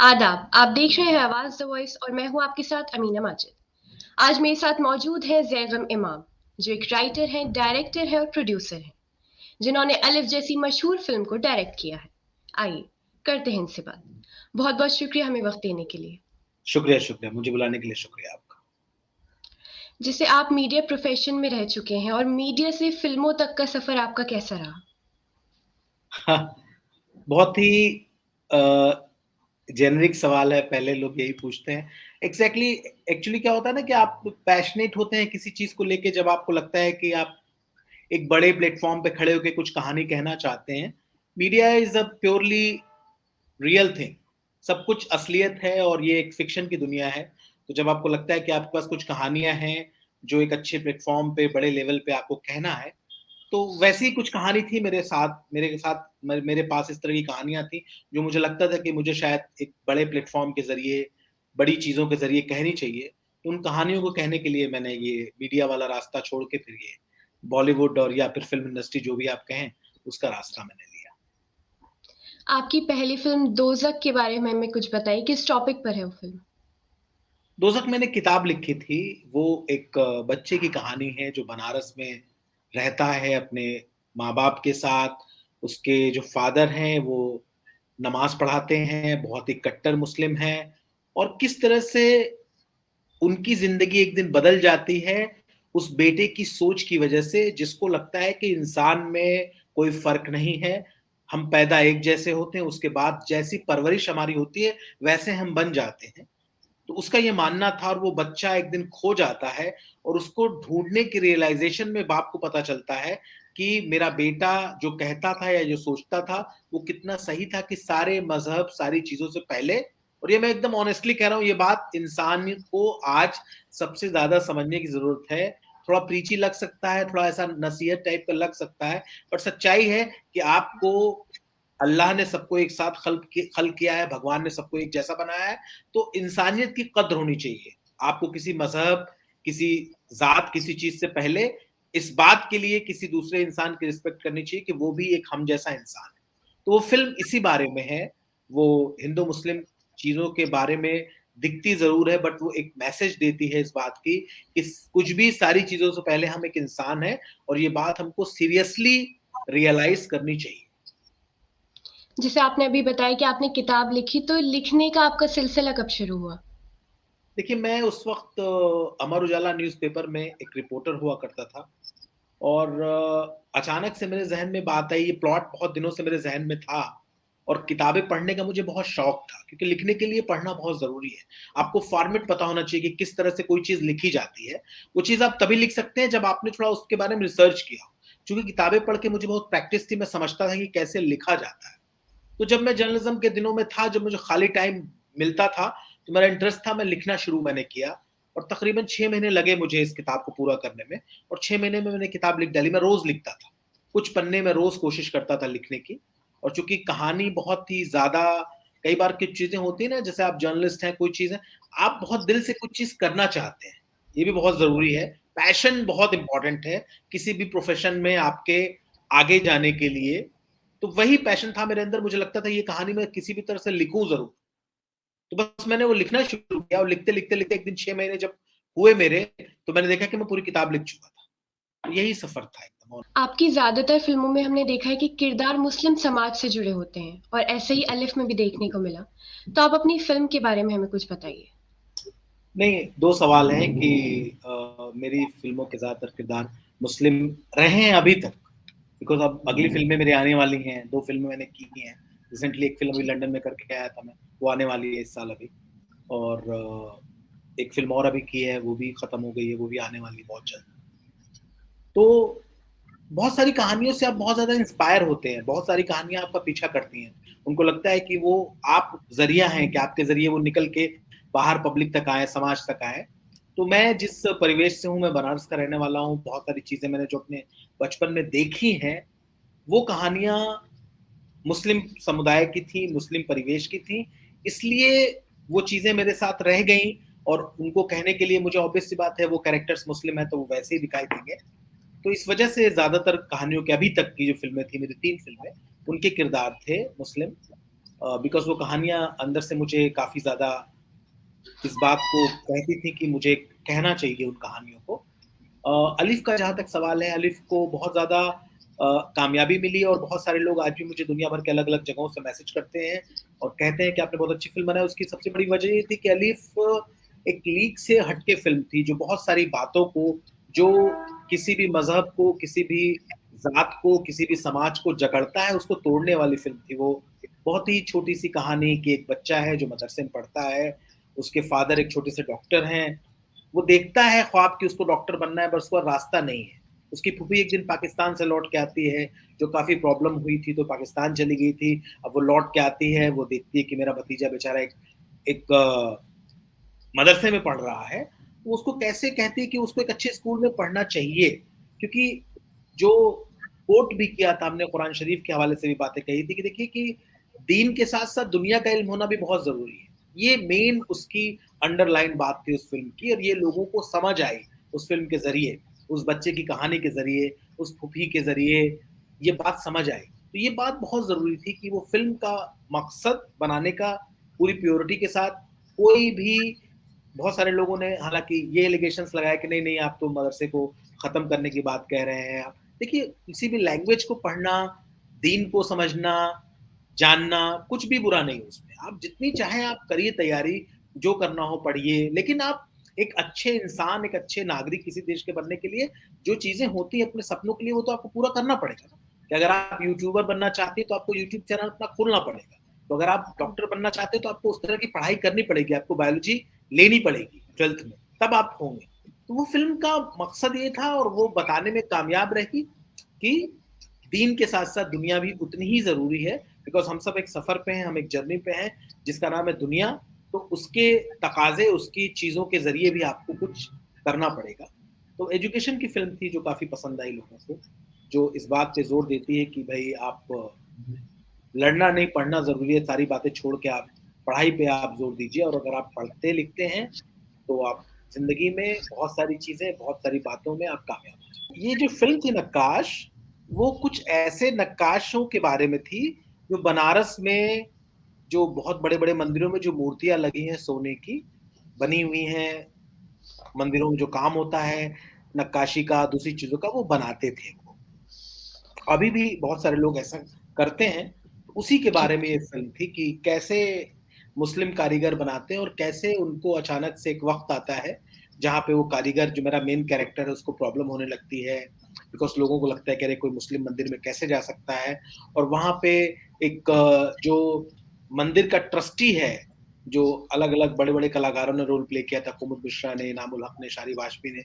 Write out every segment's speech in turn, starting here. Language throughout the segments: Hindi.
आदाब, आप देख रहे हैं आवाज़ द वॉइस और मैं हूँ आपके साथ अमीना माजिद। आज मेरे साथ मौजूद है ज़ैगम इमाम, जो एक राइटर हैं, डायरेक्टर हैं और प्रोड्यूसर हैं, जिन्होंने अलिफ जैसी मशहूर फ़िल्म को डायरेक्ट किया है। आइए, करते हैं इनसे बात। बहुत-बहुत शुक्रिया हमें वक़्त देने के लिए। शुक्रिया, शुक्रिया। मुझे बुलाने के लिए शुक्रिया आपका। जैसे आप मीडिया प्रोफ़ेशन में रह चुके हैं और मीडिया से फ़िल्मों तक का सफ़र आपका कैसा रहा? हाँ, बहुत ही जेनेरिक सवाल है, पहले लोग यही पूछते हैं। एग्ज़ैक्टली एक्चुअली क्या होता है ना कि आप पैशनेट होते हैं किसी चीज़ को लेके जब आपको लगता है कि आप एक बड़े प्लेटफ़ॉर्म पे खड़े होके कुछ कहानी कहना चाहते हैं। Media is a purely real thing. सब कुछ असलियत है और ये एक फ़िक्शन की दुनिया है। तो जब आपको लगता है कि आपके पास कुछ कहानियाँ हैं, जो एक अच्छे प्लेटफ़ॉर्म पे, बड़े लेवल पे आपको कहना है, तो वैसी ही कुछ कहानी थी मेरे पास इस तरह की कहानियाँ थी, जो मुझे लगता था कि मुझे शायद एक बड़े प्लेटफ़ॉर्म के ज़रिए, बड़ी चीज़ों के ज़रिए कहनी चाहिए। उन कहानियों को कहने के लिए मैंने ये मीडिया वाला रास्ता छोड़ के फिर ये बॉलीवुड और या फिर फ़िल्म इंडस्ट्री जो भी आप कहें, उसका रास्ता मैंने लिया। आपकी पहली फ़िल्म दोज़ख के बारे में हमें कुछ बताइए, किस टॉपिक पर है वो फ़िल्म? दोज़ख मैंने किताब लिखी थी, वो एक बच्चे की कहानी है जो बनारस में रहता है अपने माँ-बाप के साथ। उसके जो फ़ादर हैं वो नमाज़ पढ़ाते हैं, बहुत ही कट्टर मुस्लिम हैं और किस तरह से उनकी ज़िंदगी एक दिन बदल जाती है, उस बेटे की सोच की वजह से जिसको लगता है कि इंसान में कोई फ़र्क नहीं है, हम पैदा एक जैसे होते हैं, उसके बाद जैसी परवरिश हमारी होती है, वैसे हम बन जाते हैं। तो उसका ये मानना था और वो बच्चा एक दिन खो जाता है और उसको ढूँढने की रियलाइज़ेशन में बाप को पता चलता है कि मेरा बेटा जो कहता था या जो सोचता था, वो कितना सही था कि सारे मज़हब, सारी चीज़ों से पहले और ये मैं एकदम ऑनेस्टली कह रहा हूँ, ये बात इंसान को आज सबसे ज़्यादा समझने की ज़रूरत है। थोड़ा प्रीची लग सकता है, थोड़ा ऐसा नसीहत टाइप का लग सकता है, पर सच्चाई है कि आपको अल्लाह ने सबको एक साथ खल्क किया है, भगवान ने सबको एक जैसा बनाया है, तो इंसानियत की कद्र होनी चाहिए। आपको किसी मज़हब, किसी ज़ात, किसी चीज़ से पहले इस बात के लिए किसी दूसरे इंसान की रिस्पेक्ट करनी चाहिए कि वो भी एक हम जैसा इंसान है। तो वो फ़िल्म इसी बारे में है, वो हिंदू-मुस्लिम चीज़ों के बारे में दिखती ज़रूर है बट वो एक मैसेज देती है इस बात की कि कुछ भी सारी चीज़ों से पहले हम एक इंसान हैं और ये बात हमको सीरियसली रियलाइज़ करनी चाहिए। जैसे आपने अभी बताया कि आपने किताब लिखी, तो लिखने का आपका सिलसिला कब शुरू हुआ? देखिए, मैं उस वक़्त अमर उजाला न्यूज़पेपर में एक रिपोर्टर हुआ करता था और अचानक से मेरे ज़हन में बात आई, ये प्लॉट बहुत दिनों से मेरे ज़हन में था और किताबें पढ़ने का मुझे बहुत शौक था क्योंकि लिखने के लिए पढ़ना बहुत ज़रूरी है। आपको फ़ॉर्मेट पता होना चाहिए कि किस तरह से कोई चीज़ लिखी जाती है। वो चीज़ आप तभी लिख सकते हैं जब आपने थोड़ा उसके बारे में रिसर्च किया हो। चूँकि किताबें पढ़ के मुझे बहुत प्रैक्टिस थी, मैं समझता था कि कैसे लिखा जाता है। तो जब मैं जर्नलिज़्म के दिनों में था, जब मुझे खाली टाइम मिलता था, तो मेरा इंटरेस्ट था, मैं लिखना शुरू मैंने किया और तकरीबन 6 महीने लगे मुझे इस किताब को पूरा करने में और 6 महीने में मैंने किताब लिख डाली। मैं रोज़ लिखता था। कुछ पन्ने मैं रोज़ कोशिश करता था लिखने की और चूँकि कहानी बहुत ही ज़्यादा कई बार कुछ चीज़ें होती हैं ना, जैसे आप जर्नलिस्ट हैं, कोई चीज़ है, आप बहुत दिल से कुछ चीज़ करना चाहते हैं। ये भी बहुत ज़रूरी है। पैशन बहुत इम्पोर्टेंट है, किसी भी प्रोफ़ेशन में आपके आगे जाने के लिए तो वही पैशन था मेरे अंदर मुझे लगता था ये कहानी मैं किसी भी तरह से लिखूँ ज़रूर। तो बस मैंने वो लिखना शुरू किया और लिखते-लिखते एक दिन 6 महीने जब हुए मेरे, तो मैंने देखा कि मैं पूरी किताब लिख चुका था। तो यही सफ़र था एकदम और आपकी ज़्यादातर फ़िल्मों में हमने देखा है कि किरदार मुस्लिम समाज से जुड़े होते हैं और ऐसे ही अलिफ में भी देखने को मिला। तो आप अपनी फ़िल्म के बारे में हमें कुछ बताइए। नहीं, 2 सवाल हैं कि मेरी फ़िल्मों के ज़्यादातर किरदार मुस्लिम रहे हैं अभी तक, बिकॉज़ अब अगली फ़िल्में मेरी आने वाली हैं, 2 फ़िल्में मैंने की हैं। रिसेंटली एक फ़िल्म अभी जी। लंदन में करके आया था मैं, वो आने वाली है इस साल अभी और एक फ़िल्म और अभी की है, वो भी खत्म हो गई है, वो भी आने वाली है बहुत जल्द। तो बहुत सारी कहानियों से आप बहुत ज़्यादा इंस्पायर होते हैं, बहुत सारी कहानियाँ आपका पीछा करती हैं। उनको लगता है कि वो आप ज़रिया हैं कि आपके ज़रिए वो निकल के बाहर पब्लिक तक आएँ, समाज तक आएँ। तो मैं जिस परिवेश से हूँ, मैं बनारस का रहने वाला हूँ, बहुत सारी चीज़ें मैंने जो अपने बचपन में देखी हैं, वो कहानियाँ मुस्लिम समुदाय की थी, मुस्लिम परिवेश की थी, इसलिए वो चीज़ें मेरे साथ रह गईं और उनको कहने के लिए मुझे ऑब्वियस सी बात है वो कैरेक्टर्स मुस्लिम हैं, तो वो वैसे ही दिखाई देंगे। तो इस वजह से ज़्यादातर कहानियों के अभी तक की जो फ़िल्में थी, मेरी 3 फ़िल्में, उनके किरदार थे मुस्लिम बिकॉज़ वो कहानियाँ अंदर से मुझे काफ़ी ज़्यादा इस बात को कहती थी कि मुझे कहना चाहिए उन कहानियों को। अलिफ़ का जहाँ तक सवाल है, अलिफ़ को बहुत ज़्यादा कामयाबी मिली और बहुत सारे लोग आज भी मुझे दुनिया भर के अलग-अलग जगहों से मैसेज करते हैं और कहते हैं कि आपने बहुत अच्छी फ़िल्म बनाई। उसकी सबसे बड़ी वजह ये थी कि अलिफ़ एक लीक से हट के फ़िल्म थी, जो बहुत सारी बातों को, जो किसी भी मज़हब को, किसी भी ज़ात को, किसी भी समाज को जकड़ता है, उसको तोड़ने वाली फ़िल्म थी वो। बहुत ही छोटी-सी कहानी कि एक बच्चा है जो मदरसे में पढ़ता है, उसके फ़ादर एक छोटे से डॉक्टर हैं, वो देखता है ख्वाब कि उसको डॉक्टर बनना है, पर उसको रास्ता नहीं है। उसकी फूफी एक दिन पाकिस्तान से लौट के आती है, जो काफ़ी प्रॉब्लम हुई थी, तो पाकिस्तान चली गई थी। अब वो लौट के आती है, वो देखती है कि मेरा भतीजा बेचारा एक एक मदरसे में पढ़ रहा है। वो उसको कैसे कहती है कि उसको एक अच्छे स्कूल में पढ़ना चाहिए, क्योंकि जो कोट भी किया था हमने कुरान शरीफ के हवाले से भी बातें कही थी कि देखिए कि दीन के साथ-साथ दुनिया का इल्म होना भी बहुत ज़रूरी है। ये मेन उसकी अंडरलाइन बात थी उस फ़िल्म की और ये लोगों को समझ आई उस फ़िल्म के ज़रिए, उस बच्चे की कहानी के ज़रिए, उस फूफी के ज़रिए ये बात समझ आई। तो ये बात बहुत ज़रूरी थी कि वो फ़िल्म का मकसद बनाने का पूरी प्योरिटी के साथ कोई भी बहुत सारे लोगों ने हालाँकि ये एलिगेशंस लगाया कि नहीं-नहीं आप तो मदरसे को ख़त्म करने की बात कह रहे हैं। देखिए, किसी भी लैंग्वेज को पढ़ना, दीन को समझना, जानना, कुछ भी बुरा नहीं है उसमें। आप जितनी चाहें आप करिए तैयारी, जो करना हो पढ़िए, लेकिन आप एक अच्छे इंसान, एक अच्छे नागरिक किसी देश के बनने के लिए जो चीज़ें होती हैं अपने सपनों के लिए, वो तो आपको पूरा करना पड़ेगा ना। कि अगर आप यूट्यूबर बनना चाहते हैं, तो आपको यूट्यूब चैनल अपना खोलना पड़ेगा। तो अगर आप डॉक्टर बनना चाहते हैं, तो आपको उस तरह की पढ़ाई करनी पड़ेगी, आपको बायोलॉजी लेनी पड़ेगी 12th में, तब आप होंगे। तो वो फ़िल्म का मकसद ये था और वो बताने में कामयाब रही कि दीन के साथ-साथ दुनिया भी उतनी ही ज़रूरी है, बिकॉज़ हम सब एक सफ़र पे हैं, हम एक जर्नी पे हैं, जिसका नाम है दुनिया, तो उसके तकाज़े, उसकी चीज़ों के ज़रिए भी आपको कुछ करना पड़ेगा। तो एजुकेशन की फ़िल्म थी जो काफ़ी पसंद आई लोगों को, जो इस बात पे ज़ोर देती है कि भई आप लड़ना नहीं, पढ़ना ज़रूरी है, सारी बातें छोड़ के आप पढ़ाई पे आप ज़ोर दीजिए और अगर आप पढ़ते-लिखते हैं, तो आप ज़िंदगी में बहुत सारी चीज़ें, बहुत सारी बातों में आप कामयाब हो जाएँगे। ये जो फ़िल्म थी नक्काश, वो कुछ ऐसे नक्काशों के बारे में थी, जो बनारस में जो बहुत बड़े-बड़े मंदिरों में जो मूर्तियाँ लगी हैं सोने की, बनी हुई हैं, मंदिरों में जो काम होता है, नक्काशी का, दूसरी चीज़ों का, वो बनाते थे वो। अभी भी बहुत सारे लोग ऐसा करते हैं। उसी के जी। बारे में ये फ़िल्म थी कि कैसे मुस्लिम कारीगर बनाते हैं और कैसे उनको अचानक से एक वक़्त आता है, जहाँ पे वो कारीगर जो मेरा मेन कैरेक्टर है उसको प्रॉब्लम होने लगती है, बिकॉज़ लोगों को लगता है कि अरे कोई मुस्लिम मंदिर में कैसे जा सकता है? और वहाँ पे एक जो मंदिर का ट्रस्टी है, जो अलग-अलग बड़े-बड़े कलाकारों ने रोल प्ले किया था, कुमुद मिश्रा ने, इनामुल हक ने, शारी वाजपेयी ने,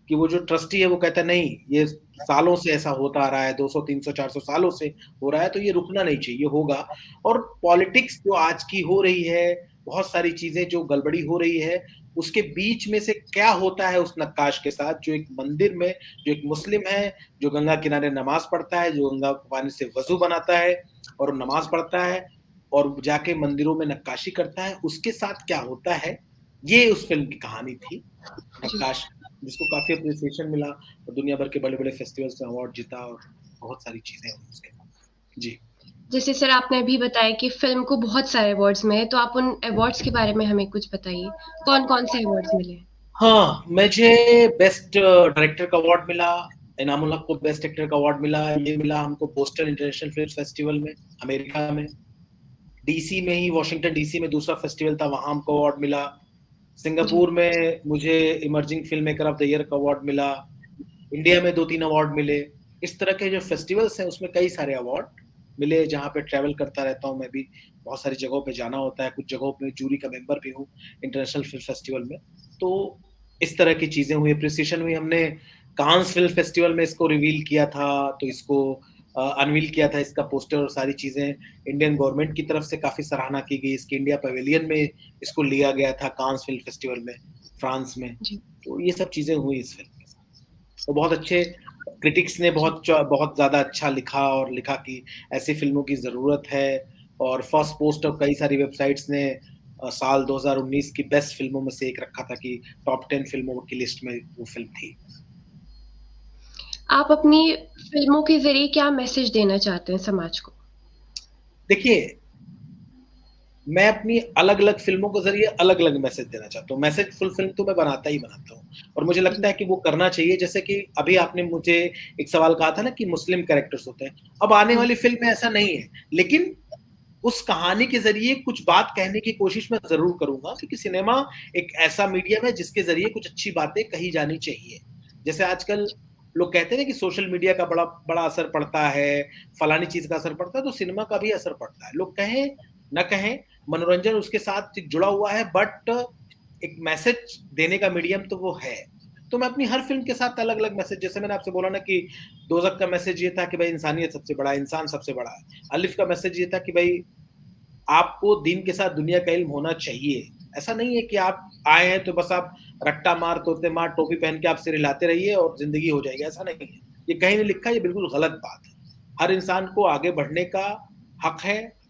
कि वो जो ट्रस्टी है वो कहता है नहीं, ये सालों से ऐसा होता आ रहा है, 200, 300, 400 सालों से हो रहा है, तो ये रुकना नहीं चाहिए, होगा। और पॉलिटिक्स जो आज की हो रही है, बहुत सारी चीज़ें जो गड़बड़ी हो रही है, उसके बीच में से क्या होता है उस नक्काश के साथ, जो एक मंदिर में जो एक मुस्लिम है, जो गंगा किनारे नमाज़ पढ़ता है, जो गंगा के पानी से वज़ू बनाता है और नमाज़ पढ़ता है और जाके मंदिरों में नक्काशी करता है, उसके साथ क्या होता है, ये उस फ़िल्म की कहानी थी, जी। नक्काश, जिसको काफ़ी एप्रिसिएशन मिला और दुनिया भर के बड़े-बड़े फेस्टिवल्स में अवार्ड जीता और बहुत सारी चीज़ें हुई उसके बाद। जी। जैसे सर आपने अभी बताया कि फ़िल्म को बहुत सारे अवार्ड्स मिले, तो आप उन अवार्ड्स के बारे में हमें कुछ बताइए? कौन-कौन से अवार्ड्स मिले? हाँ, मुझे बेस्ट डायरेक्टर का अवार्ड मिला, इनामुल हक को बेस्ट एक्टर का अवार्ड मिला, ये मिला हमको बोस्टन इंटरनेशनल फिल्म फेस्टिवल में, अमेरिका में। डीसी में ही वॉशिंगटन डीसी में दूसरा फेस्टिवल था, वहाँ हमको अवार्ड मिला। जी। सिंगापुर में मुझे emerging film maker of the year का अवार्ड मिला। इंडिया में 2-3 अवार्ड मिले। इस तरह के जो फेस्टिवल्स हैं उसमें कई सारे अवार्ड मिले, जहाँ पे ट्रैवल करता रहता हूँ मैं भी, बहुत सारी जगहों पे जाना होता है, कुछ जगहों पे जूरी का मेंबर भी हूँ इंटरनेशनल फिल्म फेस्टिवल में। तो इस तरह की चीज़ें हुई, एप्रिसिएशन हुई। हमने कांस फिल्म फेस्टिवल में इसको रिवील किया था, तो इसको अनवील किया था इसका पोस्टर और सारी चीज़ें। इंडियन गवर्नमेंट की तरफ से काफ़ी सराहना की गई, इसकी इंडिया पवेलियन में इसको लिया गया था कांस फिल्म फेस्टिवल में, फ्रांस में। जी। तो ये सब चीज़ें हुई इस फिल्म के साथ। तो बहुत अच्छे क्रिटिक्स ने जी। बहुत ज़्यादा अच्छा लिखा और लिखा कि ऐसी फ़िल्मों की ज़रूरत है और फर्स्ट पोस्ट और कई सारी वेबसाइट्स ने साल 2019 की बेस्ट फ़िल्मों में से एक रखा था कि टॉप 10 फ़िल्मों की लिस्ट में वो फ़िल्म थी। आप अपनी फ़िल्मों के ज़रिए क्या मैसेज देना चाहते हैं समाज को? देखिए, मैं अपनी अलग-अलग फ़िल्मों के ज़रिए अलग-अलग मैसेज देना चाहता हूँ। मैसेजफुल फ़िल्म तो मैं बनाता ही बनाता हूँ और मुझे लगता है कि वो करना चाहिए। जैसे कि अभी आपने मुझे एक सवाल कहा था ना कि मुस्लिम कैरेक्टर्स होते हैं। अब आने हुँ। वाली फ़िल्म में ऐसा नहीं है, लेकिन उस कहानी के ज़रिए कुछ बात कहने की कोशिश मैं ज़रूर करूँगा, क्योंकि सिनेमा एक ऐसा मीडियम है जिसके ज़रिए कुछ अच्छी बातें कही जानी चाहिए। जैसे आजकल लोग कहते हैं ना कि सोशल मीडिया का बड़ा बड़ा असर पड़ता है, फलानी चीज़ का असर पड़ता है, तो सिनेमा का भी असर पड़ता है। लोग कहें, ना कहें, मनोरंजन उसके साथ जुड़ा हुआ है, बट एक मैसेज देने का मीडियम तो वो है। तो मैं अपनी हर फ़िल्म के साथ अलग-अलग मैसेज, जैसे मैंने आपसे बोला ना कि दोज़ख का मैसेज ये था कि भाई इंसानियत सबसे बड़ा है, इंसान सबसे बड़ा है। अलिफ का मैसेज ये था कि भाई आपको दीन के साथ दुनिया का इल्म होना चाहिए। ऐसा नहीं है कि आप आए हैं तो बस आप रट्टा मार, तोते मार, टोपी पहन के आप सिर हिलाते रहिए और ज़िंदगी हो जाएगी, ऐसा नहीं है। ये कहीं नहीं लिखा, ये बिल्कुल गलत बात है। हर इंसान को आगे बढ़ने का हक है,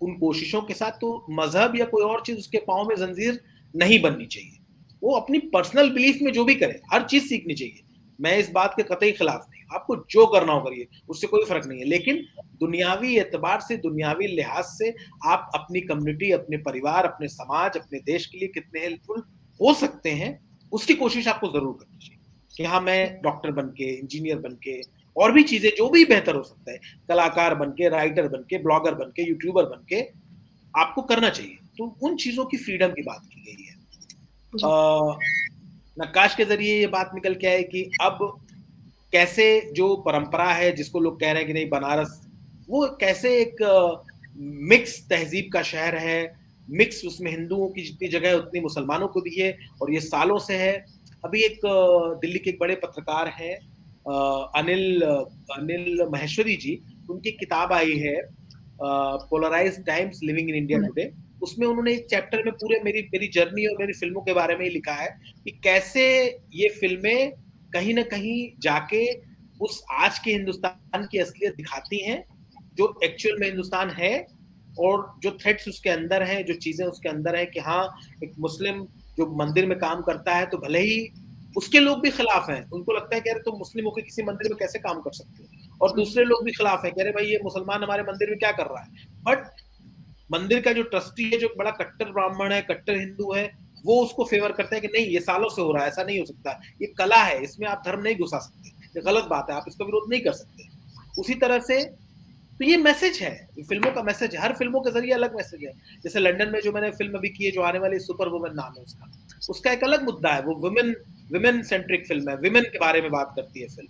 उन कोशिशों के साथ। तो मज़हब या कोई और चीज़ उसके पाँव में ज़ंजीर नहीं बननी चाहिए। वो अपनी पर्सनल बिलीफ में जो भी करे, हर चीज़ सीखनी चाहिए। मैं इस बात के कतई खिलाफ नहीं हूँ। आपको जो करना हो करिए, उससे कोई फ़र्क नहीं है। लेकिन दुनियावी एतबार से, दुनियावी लिहाज़ से आप अपनी कम्युनिटी, अपने परिवार, अपने समाज, अपने देश के लिए कितने हेल्पफुल हो सकते हैं, उसकी कोशिश आपको ज़रूर करनी चाहिए। कि हाँ, मैं डॉक्टर बन के, इंजीनियर बन के और भी चीज़ें जो भी बेहतर हो सकता है, कलाकार बन के, राइटर बन के, ब्लॉगर बन के, यूट्यूबर बन के आपको करना चाहिए। तो उन चीज़ों की फ्रीडम की बात की गई है। जी। नक्काश के ज़रिए ये बात निकल के आई कि अब कैसे जो परंपरा है जिसको लोग कह रहे हैं कि नहीं बनारस, वो कैसे एक मिक्स तहज़ीब का शहर है, मिक्स उसमें हिंदुओं की जितनी जगह है उतनी मुसलमानों को भी है और ये सालों से है। अभी एक दिल्ली के एक बड़े पत्रकार हैं अनिल माहेश्वरी जी, उनकी किताब आई है polarised times living in India today. उसमें उन्होंने एक चैप्टर में पूरे मेरी मेरी जर्नी और मेरी फ़िल्मों के बारे में ही लिखा है कि कैसे ये फ़िल्में कहीं न कहीं जाके उस आज के हिंदुस्तान की असलियत दिखाती हैं, जो एक्चुअल में हिंदुस्तान है और जो थ्रेट्स उसके अंदर हैं, जो चीज़ें उसके अंदर हैं कि हाँ, एक मुस्लिम जो मंदिर में काम करता है, तो भले ही उसके लोग भी खिलाफ हैं। उनको लगता है कि अरे तुम मुस्लिम होके किसी मंदिर में कैसे काम कर सकते हो? और दूसरे लोग भी खिलाफ हैं कि अरे भाई ये मुसलमान हमारे मंदिर में क्या कर रहा है? बट मंदिर का जो ट्रस्टी है, जो बड़ा कट्टर ब्राह्मण है, कट्टर हिंदू है, वो उसको फ़ेवर करता है कि नहीं, ये सालों से हो रहा है, ऐसा नहीं हो सकता। ये कला है, इसमें आप धर्म नहीं घुसा सकते। ये गलत बात है, आप इसका विरोध नहीं कर सकते। उसी तरह से तो ये मैसेज है, फ़िल्मों का मैसेज है, हर फ़िल्मों के ज़रिए अलग मैसेज है। जैसे लंदन में जो मैंने फ़िल्म अभी की है, जो आने वाली सुपर वुमन नाम है उसका, उसका एक अलग मुद्दा है, वो वुमेन वुमेन सेंट्रिक फ़िल्म है, वुमेन के बारे में बात करती है फ़िल्म।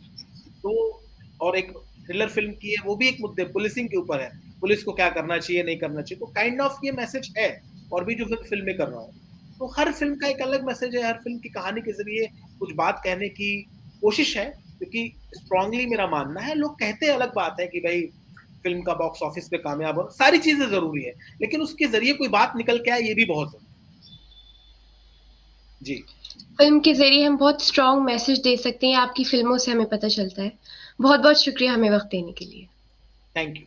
तो और एक थ्रिलर फ़िल्म की है, वो भी एक मुद्दे पुलिसिंग के ऊपर है, पुलिस को क्या करना चाहिए, नहीं करना चाहिए, तो काइंड ऑफ ये मैसेज है और भी जो फ़िल्में कर रहा हूँ। तो हर फ़िल्म का एक अलग मैसेज है, हर फ़िल्म की कहानी के ज़रिए कुछ बात कहने की कोशिश है, क्योंकि स्ट्रॉन्गली मेरा मानना है, लोग कहते हैं अलग बात है कि भई फ़िल्म का बॉक्स ऑफिस पे कामयाब हो, सारी चीज़ें ज़रूरी है, लेकिन उसके ज़रिए कोई बात निकल के आए, ये भी बहुत ज़रूरी है। जी, फ़िल्म के ज़रिए हम बहुत स्ट्रॉन्ग मैसेज दे सकते हैं, आपकी फ़िल्मों से हमें पता चलता है। बहुत-बहुत शुक्रिया हमें वक़्त देने के लिए। Thank you.